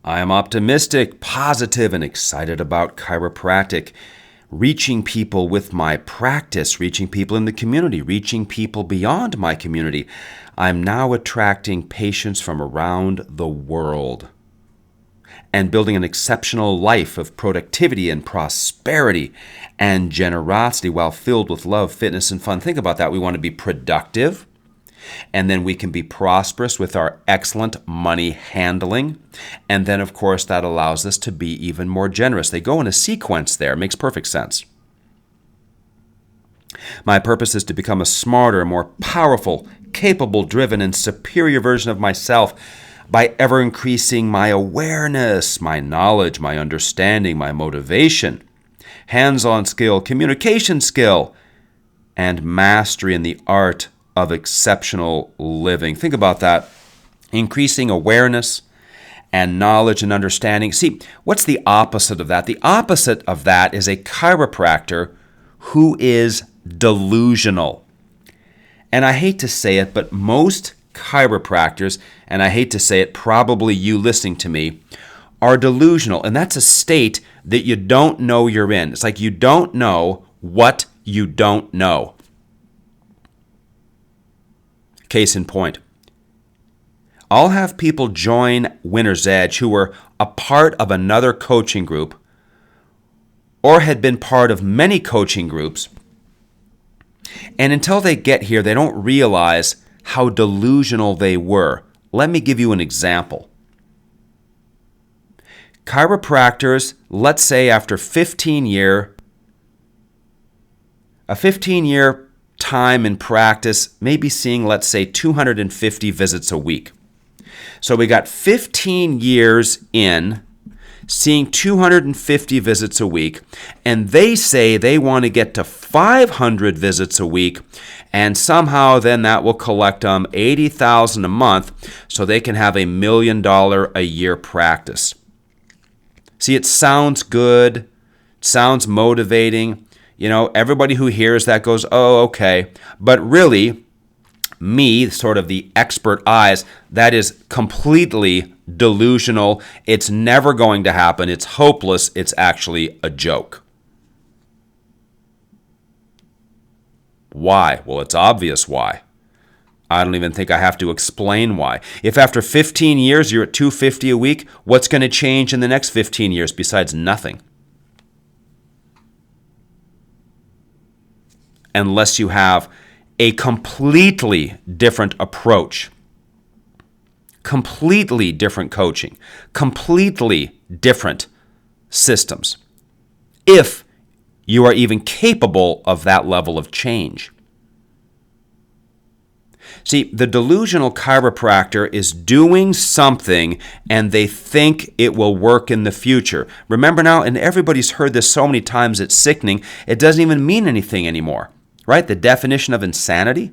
I am optimistic, positive, and excited about chiropractic, reaching people with my practice, reaching people in the community, reaching people beyond my community. I'm now attracting patients from around the world and building an exceptional life of productivity and prosperity and generosity while filled with love, fitness, and fun. Think about that. We want to be productive, and then we can be prosperous with our excellent money handling. And then, of course, that allows us to be even more generous. They go in a sequence there. It makes perfect sense. My purpose is to become a smarter, more powerful, capable, driven, and superior version of myself by ever increasing my awareness, my knowledge, my understanding, my motivation, hands-on skill, communication skill, and mastery in the art of exceptional living. Think about that. Increasing awareness and knowledge and understanding. See, what's the opposite of that? The opposite of that is a chiropractor who is delusional. And I hate to say it, but most chiropractors, and I hate to say it, probably you listening to me, are delusional. And that's a state that you don't know you're in. It's like you don't know what you don't know. Case in point, I'll have people join Winner's Edge who were a part of another coaching group or had been part of many coaching groups, and until they get here, they don't realize how delusional they were. Let me give you an example. Chiropractors, let's say after a 15-year time in practice, maybe seeing, let's say, 250 visits a week. So we got 15 years in, seeing 250 visits a week, and they say they want to get to 500 visits a week, and somehow then that will collect them $80,000 a month so they can have $1 million a year practice. See, it sounds good, it sounds motivating. You know, everybody who hears that goes, oh, okay. But really, me, sort of the expert eyes, that is completely delusional. It's never going to happen. It's hopeless. It's actually a joke. Why? Well, it's obvious why. I don't even think I have to explain why. If after 15 years you're at 250 a week, what's going to change in the next 15 years besides nothing? Unless you have a completely different approach, completely different coaching, completely different systems, if you are even capable of that level of change. See, the delusional chiropractor is doing something and they think it will work in the future. Remember now, and everybody's heard this so many times, it's sickening, it doesn't even mean anything anymore. Right? The definition of insanity?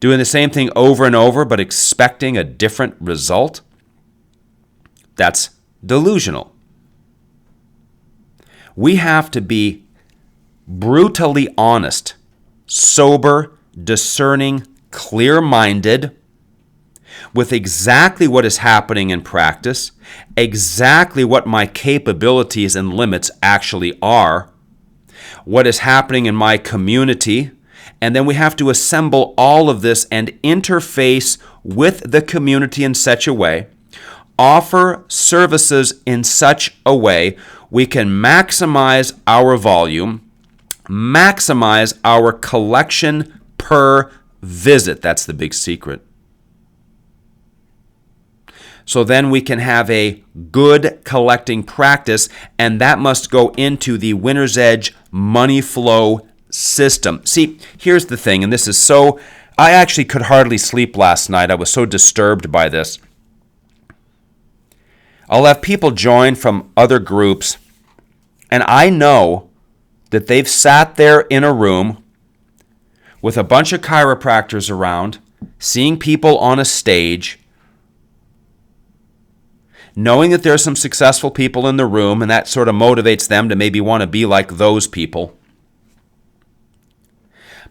Doing the same thing over and over but expecting a different result? That's delusional. We have to be brutally honest, sober, discerning, clear-minded with exactly what is happening in practice, exactly what my capabilities and limits actually are, what is happening in my community, and then we have to assemble all of this and interface with the community in such a way, offer services in such a way we can maximize our volume, maximize our collection per visit. That's the big secret. So then we can have a good collecting practice, and that must go into the Winner's Edge money flow system. See, here's the thing, and this is so, I actually could hardly sleep last night. I was so disturbed by this. I'll have people join from other groups, and I know that they've sat there in a room with a bunch of chiropractors around, seeing people on a stage, knowing that there's some successful people in the room, and that sort of motivates them to maybe want to be like those people.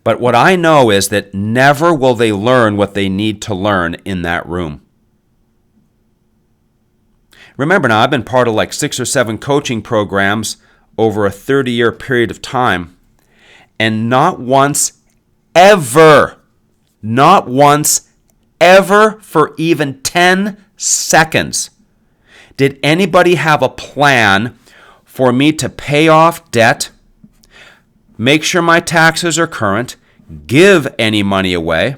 But what I know is that never will they learn what they need to learn in that room. Remember now, I've been part of like 6 or 7 coaching programs over a 30-year period of time, and not once ever for even 10 seconds did anybody have a plan for me to pay off debt, make sure my taxes are current, give any money away,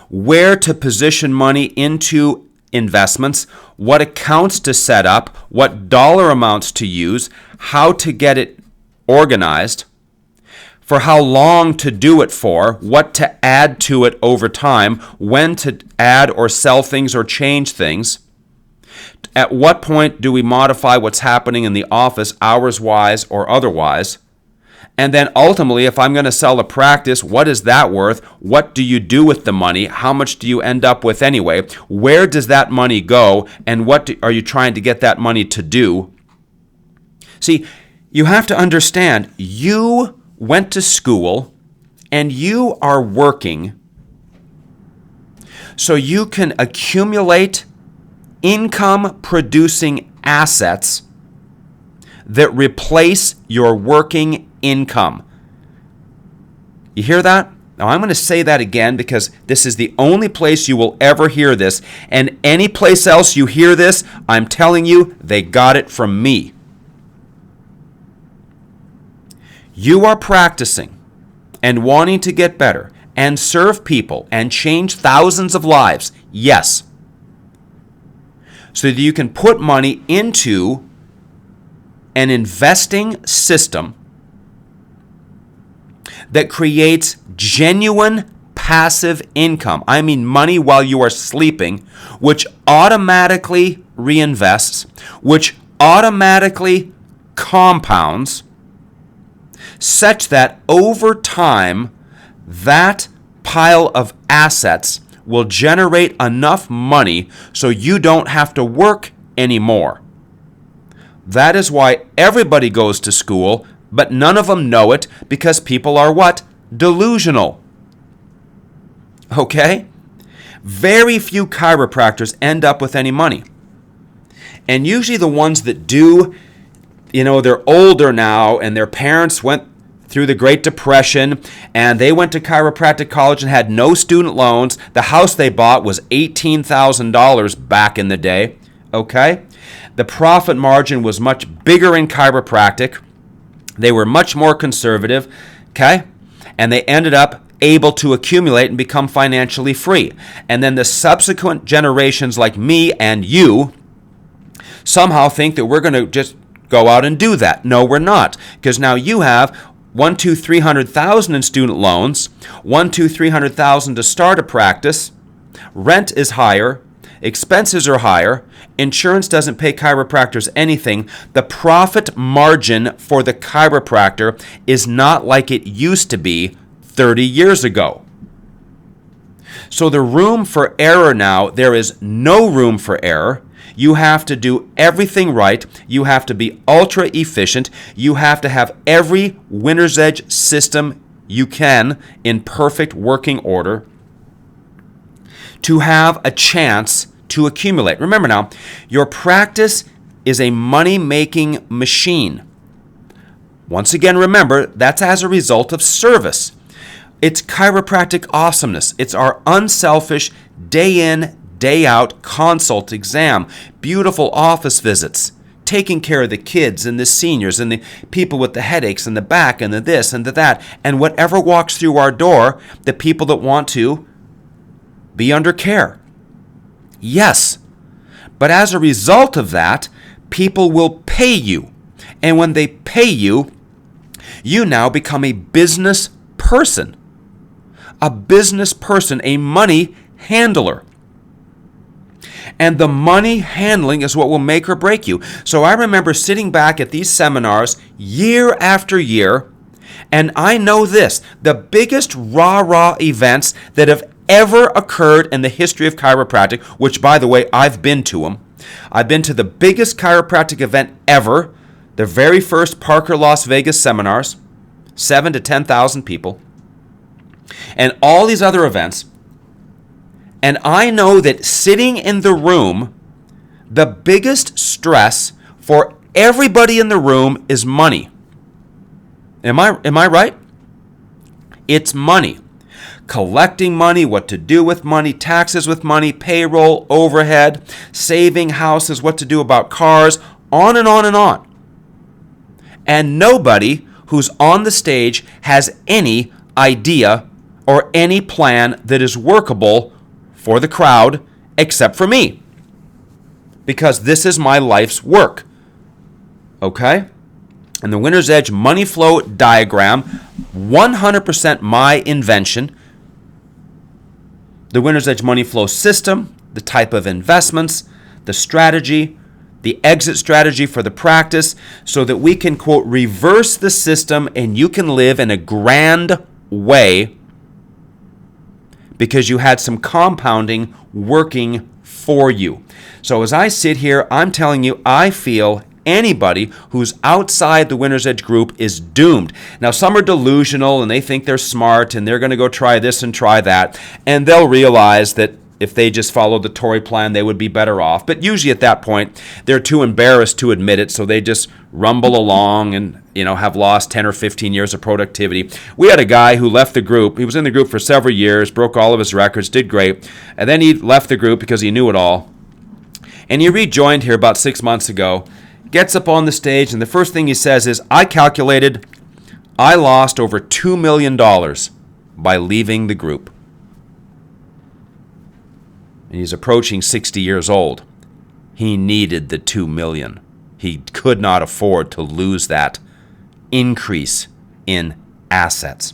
where to position money into investments, what accounts to set up, what dollar amounts to use, how to get it organized, for how long to do it for, what to add to it over time, when to add or sell things or change things. At what point do we modify what's happening in the office, hours-wise or otherwise? And then ultimately, if I'm going to sell a practice, what is that worth? What do you do with the money? How much do you end up with anyway? Where does that money go? And what are you trying to get that money to do? See, you have to understand, you went to school and you are working so you can accumulate income-producing assets that replace your working income. You hear that? Now I'm going to say that again because this is the only place you will ever hear this. And any place else you hear this, I'm telling you, they got it from me. You are practicing and wanting to get better and serve people and change thousands of lives. Yes. So that you can put money into an investing system that creates genuine passive income. I mean money while you are sleeping, which automatically reinvests, which automatically compounds, such that over time, that pile of assets will generate enough money so you don't have to work anymore. That is why everybody goes to school, but none of them know it because people are what? Delusional. Okay? Very few chiropractors end up with any money. And usually the ones that do, they're older now and their parents went through the Great Depression and they went to chiropractic college and had no student loans. The house they bought was $18,000 back in the day. Okay? The profit margin was much bigger in chiropractic. They were much more conservative. Okay? And they ended up able to accumulate and become financially free. And then the subsequent generations like me and you somehow think that we're going to just go out and do that. No, we're not. Because now you have $300,000 in student loans, $300,000 to start a practice, rent is higher, expenses are higher, insurance doesn't pay chiropractors anything. The profit margin for the chiropractor is not like it used to be 30 years ago. So the room for error now, there is no room for error. You have to do everything right. You have to be ultra efficient. You have to have every winner's edge system you can in perfect working order to have a chance to accumulate. Remember now, your practice is a money-making machine. Once again, remember, that's as a result of service. It's chiropractic awesomeness. It's our unselfish, day in, day out consult exam, beautiful office visits, taking care of the kids and the seniors and the people with the headaches and the back and the this and the that, and whatever walks through our door, the people that want to be under care. Yes, but as a result of that, people will pay you. And when they pay you, you now become a business person. A business person, a money handler. And the money handling is what will make or break you. So I remember sitting back at these seminars year after year, and I know this, the biggest rah-rah events that have ever occurred in the history of chiropractic, which, by the way, I've been to them. I've been to the biggest chiropractic event ever, the very first Parker Las Vegas seminars, 7,000 to 10,000 people, and all these other events. And I know that sitting in the room, The biggest stress for everybody in the room is money. Am I right? It's money. Collecting money, what to do with money, taxes with money, payroll, overhead, saving houses, what to do about cars, on and on and on. And nobody who's on the stage has any idea or any plan that is workable for the crowd except for me. Because this is my life's work. Okay? And the Winner's Edge money flow diagram, 100% my invention. The Winner's Edge money flow system, the type of investments, the strategy, the exit strategy for the practice, so that we can, quote, reverse the system and you can live in a grand way because you had some compounding working for you. So as I sit here, I'm telling you, I feel anybody who's outside the Winner's Edge group is doomed. Now, some are delusional and they think they're smart and they're going to go try this and try that, and they'll realize that if they just followed the Tory plan, they would be better off. But usually at that point, they're too embarrassed to admit it, so they just rumble along and, have lost 10 or 15 years of productivity. We had a guy who left the group. He was in the group for several years, broke all of his records, did great, and then he left the group because he knew it all. And he rejoined here about 6 months ago, gets up on the stage, and the first thing he says is, I calculated I lost over $2 million by leaving the group. And he's approaching 60 years old. He needed the $2 million. He could not afford to lose that increase in assets.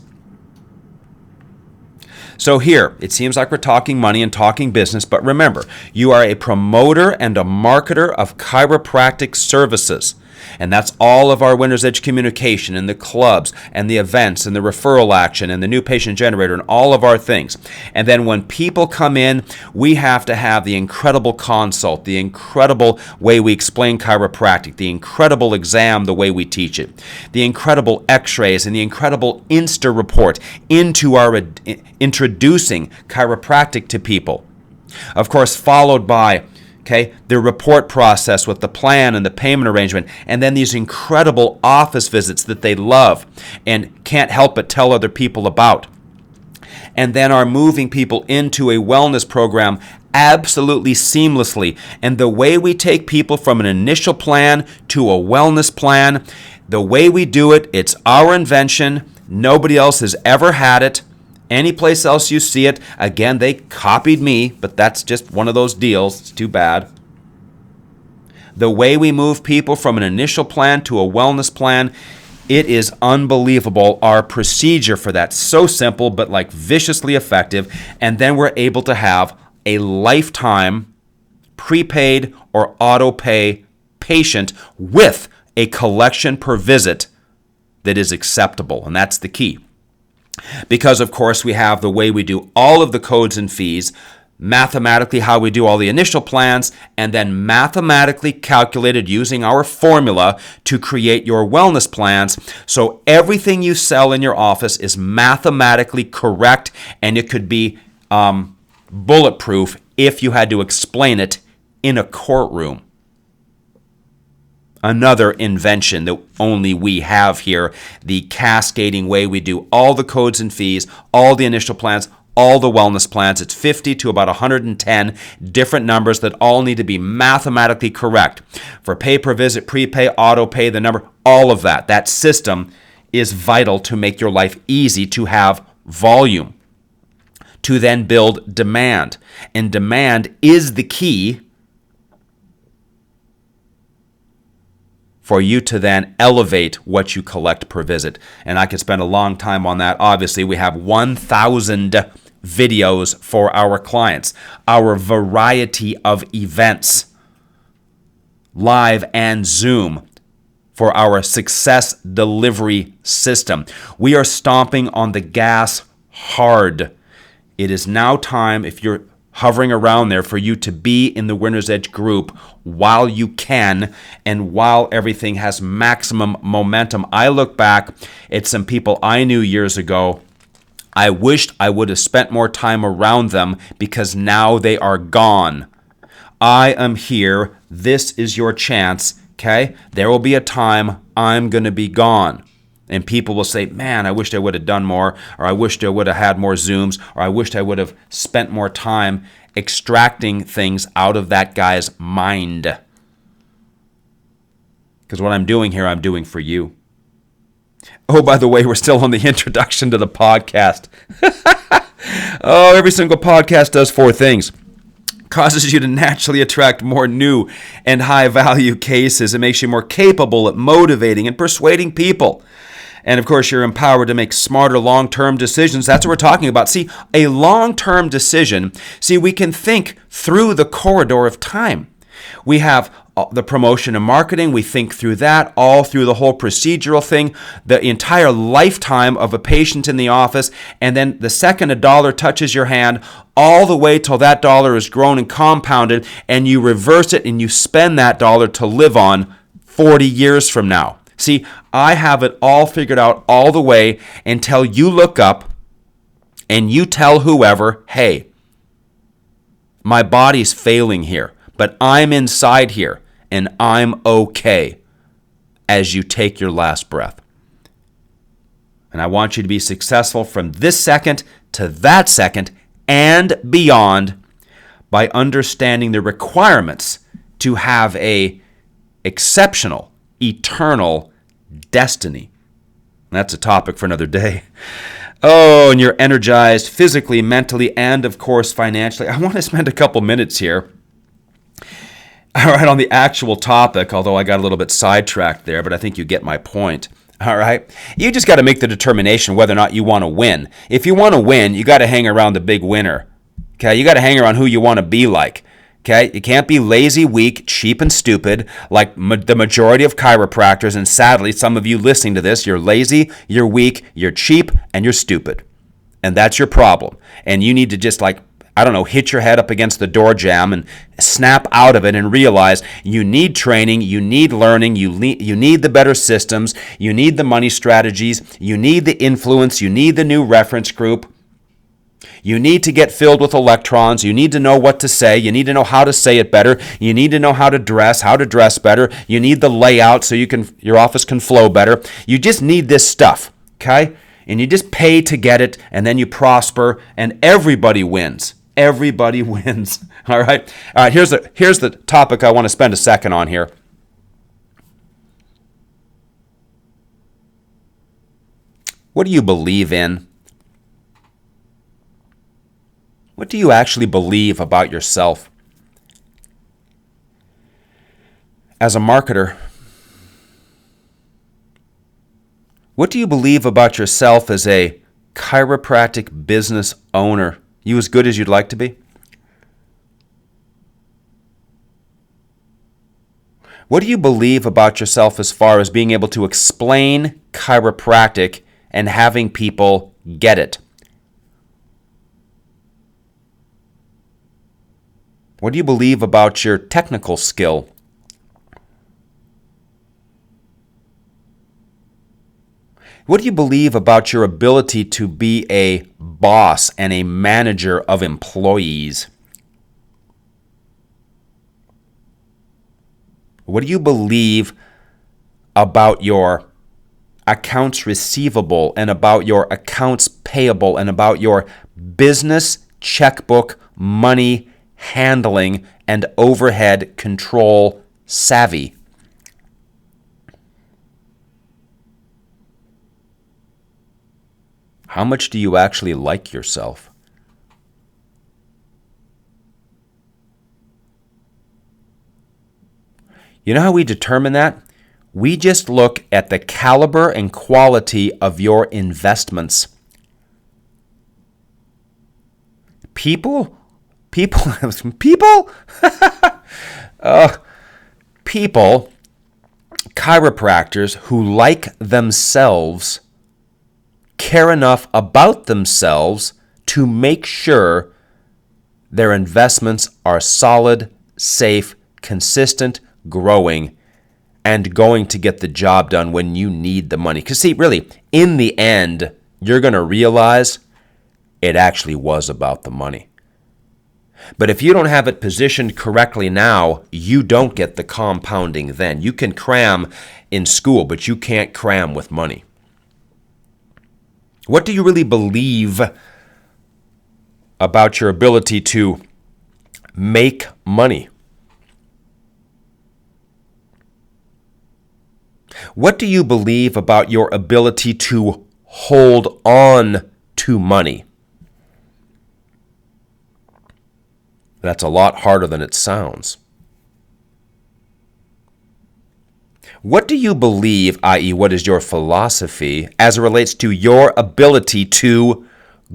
So here, it seems like we're talking money and talking business, but remember, you are a promoter and a marketer of chiropractic services. And that's all of our Winner's Edge communication and the clubs and the events and the referral action and the new patient generator and all of our things. And then when people come in, we have to have the incredible consult, the incredible way we explain chiropractic, the incredible exam, the way we teach it, the incredible x-rays and the incredible Insta report into our introducing chiropractic to people. Of course, followed by the report process with the plan and the payment arrangement, and then these incredible office visits that they love and can't help but tell other people about. And then are moving people into a wellness program absolutely seamlessly. And the way we take people from an initial plan to a wellness plan, the way we do it, it's our invention. Nobody else has ever had it. Any place else you see it, again, they copied me, but that's just one of those deals. It's too bad. The way we move people from an initial plan to a wellness plan, it is unbelievable. Our procedure for that, so simple, but like viciously effective. And then we're able to have a lifetime prepaid or auto pay patient with a collection per visit that is acceptable. And that's the key. Because, of course, we have the way we do all of the codes and fees, mathematically how we do all the initial plans, and then mathematically calculated using our formula to create your wellness plans. So everything you sell in your office is mathematically correct, and it could be bulletproof if you had to explain it in a courtroom. Another invention that only we have here, the cascading way we do all the codes and fees, all the initial plans, all the wellness plans. It's 50 to about 110 different numbers that all need to be mathematically correct. For pay per visit, prepay, auto pay, the number, all of that. That system is vital to make your life easy to have volume, to then build demand. And demand is the key for you to then elevate what you collect per visit. And I could spend a long time on that. Obviously, we have 1,000 videos for our clients, our variety of events, live and Zoom, for our success delivery system. We are stomping on the gas hard. It is now time, if you're hovering around there, for you to be in the Winner's Edge group while you can and while everything has maximum momentum. I look back at some people I knew years ago. I wished I would have spent more time around them because now they are gone. I am here. This is your chance, okay? There will be a time I'm going to be gone. And people will say, man, I wished I would have done more, or I wished I would have had more Zooms, or I wished I would have spent more time extracting things out of that guy's mind. Because what I'm doing here, I'm doing for you. Oh, by the way, we're still on the introduction to the podcast. Oh, every single podcast does 4 things. Causes you to naturally attract more new and high-value cases. It makes you more capable at motivating and persuading people. And, of course, you're empowered to make smarter long-term decisions. That's what we're talking about. See, a long-term decision, we can think through the corridor of time. We have the promotion and marketing. We think through that, all through the whole procedural thing, the entire lifetime of a patient in the office, and then the second a dollar touches your hand, all the way till that dollar is grown and compounded, and you reverse it and you spend that dollar to live on 40 years from now. See, I have it all figured out all the way until you look up and you tell whoever, hey, my body's failing here, but I'm inside here and I'm okay, as you take your last breath. And I want you to be successful from this second to that second and beyond by understanding the requirements to have a exceptional, eternal destiny. That's a topic for another day. Oh, and you're energized physically, mentally, and of course financially. I want to spend a couple minutes here, all right, on the actual topic, although I got a little bit sidetracked there, but I think you get my point. All right? You just got to make the determination whether or not you want to win. If you want to win, you got to hang around the big winner. Okay? You got to hang around who you want to be like. Okay? You can't be lazy, weak, cheap, and stupid like the majority of chiropractors. And sadly, some of you listening to this, you're lazy, you're weak, you're cheap, and you're stupid. And that's your problem. And you need to just hit your head up against the door jamb and snap out of it and realize you need training, you need learning, you need the better systems, you need the money strategies, you need the influence, you need the new reference group. You need to get filled with electrons. You need to know what to say. You need to know how to say it better. You need to know how to dress better. You need the layout so your office can flow better. You just need this stuff, okay? And you just pay to get it, and then you prosper, and everybody wins. Everybody wins. All right. Here's the topic I want to spend a second on here. What do you believe in? What do you actually believe about yourself? As a marketer, what do you believe about yourself as a chiropractic business owner? You as good as you'd like to be? What do you believe about yourself as far as being able to explain chiropractic and having people get it? What do you believe about your technical skill? What do you believe about your ability to be a boss and a manager of employees? What do you believe about your accounts receivable and about your accounts payable and about your business checkbook money handling and overhead control savvy? How much do you actually like yourself? You know how we determine that? We just look at the caliber and quality of your investments. People, chiropractors who like themselves care enough about themselves to make sure their investments are solid, safe, consistent, growing, and going to get the job done when you need the money. Because see, really, in the end, you're going to realize it actually was about the money. But if you don't have it positioned correctly now, you don't get the compounding then. You can cram in school, but you can't cram with money. What do you really believe about your ability to make money? What do you believe about your ability to hold on to money? That's a lot harder than it sounds. What do you believe, i.e., what is your philosophy, as it relates to your ability to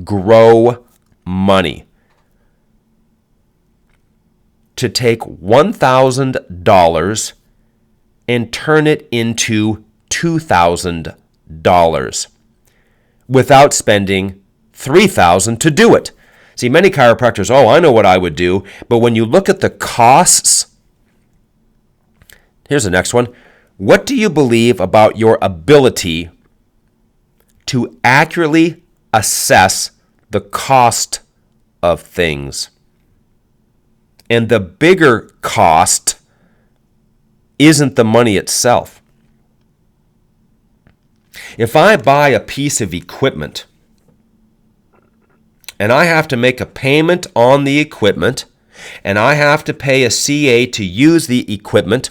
grow money? To take $1,000 and turn it into $2,000 without spending $3,000 to do it. See, many chiropractors, I know what I would do, but when you look at the costs, here's the next one. What do you believe about your ability to accurately assess the cost of things? And the bigger cost isn't the money itself. If I buy a piece of equipment and I have to make a payment on the equipment, and I have to pay a CA to use the equipment,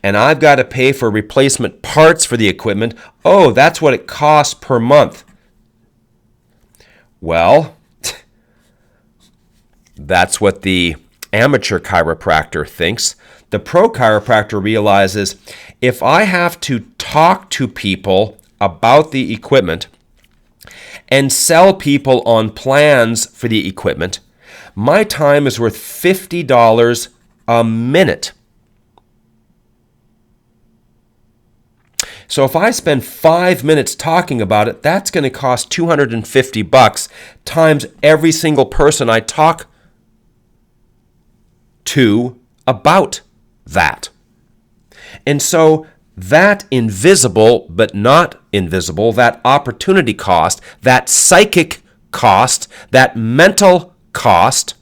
and I've got to pay for replacement parts for the equipment, that's what it costs per month. Well, that's what the amateur chiropractor thinks. The pro chiropractor realizes if I have to talk to people about the equipment and sell people on plans for the equipment, my time is worth $50 a minute. So if I spend 5 minutes talking about it, that's going to cost $250 times every single person I talk to about that. And so that invisible, but not invisible, that opportunity cost, that psychic cost, that mental cost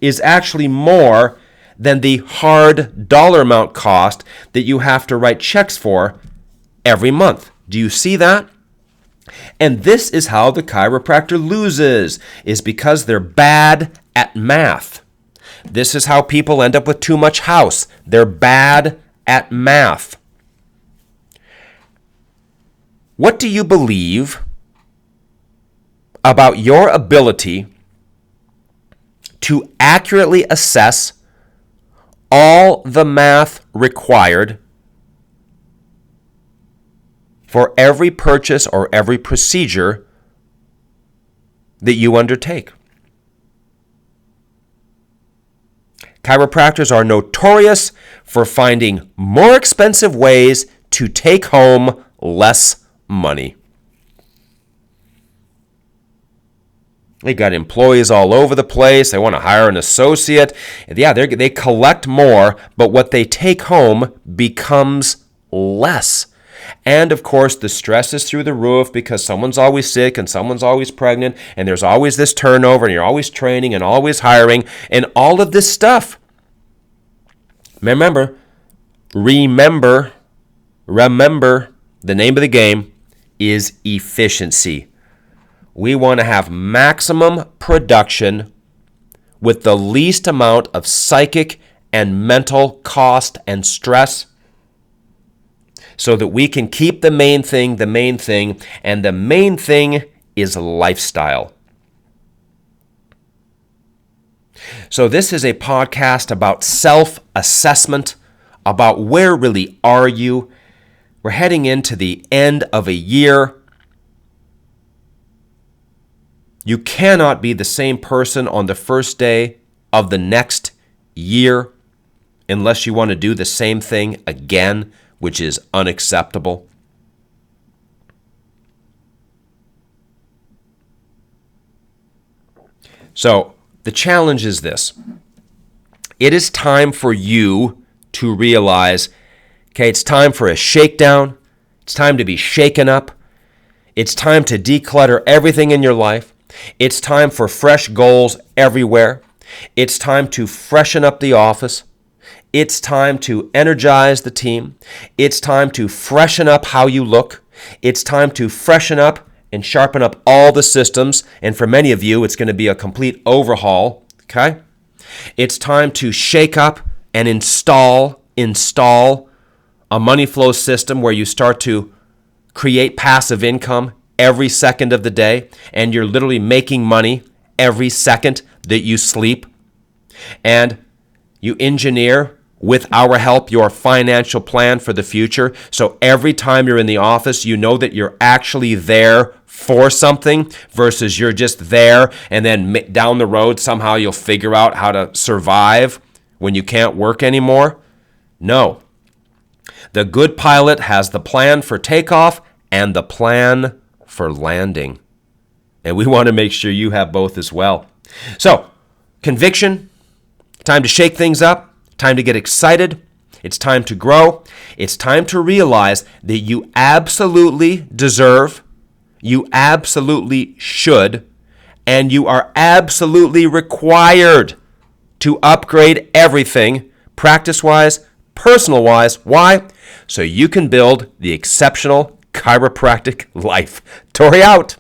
is actually more than the hard dollar amount cost that you have to write checks for every month. Do you see that? And this is how the chiropractor loses, is because they're bad at math. This is how people end up with too much house. They're bad at math. What do you believe about your ability to accurately assess all the math required for every purchase or every procedure that you undertake? Chiropractors are notorious for finding more expensive ways to take home less money. They got employees all over the place. They want to hire an associate. Yeah, they collect more, but what they take home becomes less. And of course, the stress is through the roof because someone's always sick and someone's always pregnant and there's always this turnover and you're always training and always hiring and all of this stuff. Remember, the name of the game is efficiency. We want to have maximum production with the least amount of psychic and mental cost and stress so that we can keep the main thing, and the main thing is lifestyle. So this is a podcast about self-assessment, about where really are you. We're heading into the end of a year. You cannot be the same person on the first day of the next year unless you want to do the same thing again, which is unacceptable. So the challenge is this. It is time for you to realize, it's time for a shakedown. It's time to be shaken up. It's time to declutter everything in your life. It's time for fresh goals everywhere. It's time to freshen up the office. It's time to energize the team. It's time to freshen up how you look. It's time to freshen up and sharpen up all the systems. And for many of you, it's going to be a complete overhaul, okay? It's time to shake up and install a money flow system where you start to create passive income every second of the day, and you're literally making money every second that you sleep. And you engineer, with our help, your financial plan for the future. So every time you're in the office, you know that you're actually there for something versus you're just there and then down the road somehow you'll figure out how to survive when you can't work anymore. No. The good pilot has the plan for takeoff and the plan for landing. And we want to make sure you have both as well. So, conviction, time to shake things up. Time to get excited. It's time to grow. It's time to realize that you absolutely deserve, you absolutely should, and you are absolutely required to upgrade everything, practice-wise, personal-wise. Why? So you can build the exceptional chiropractic life. Tory out.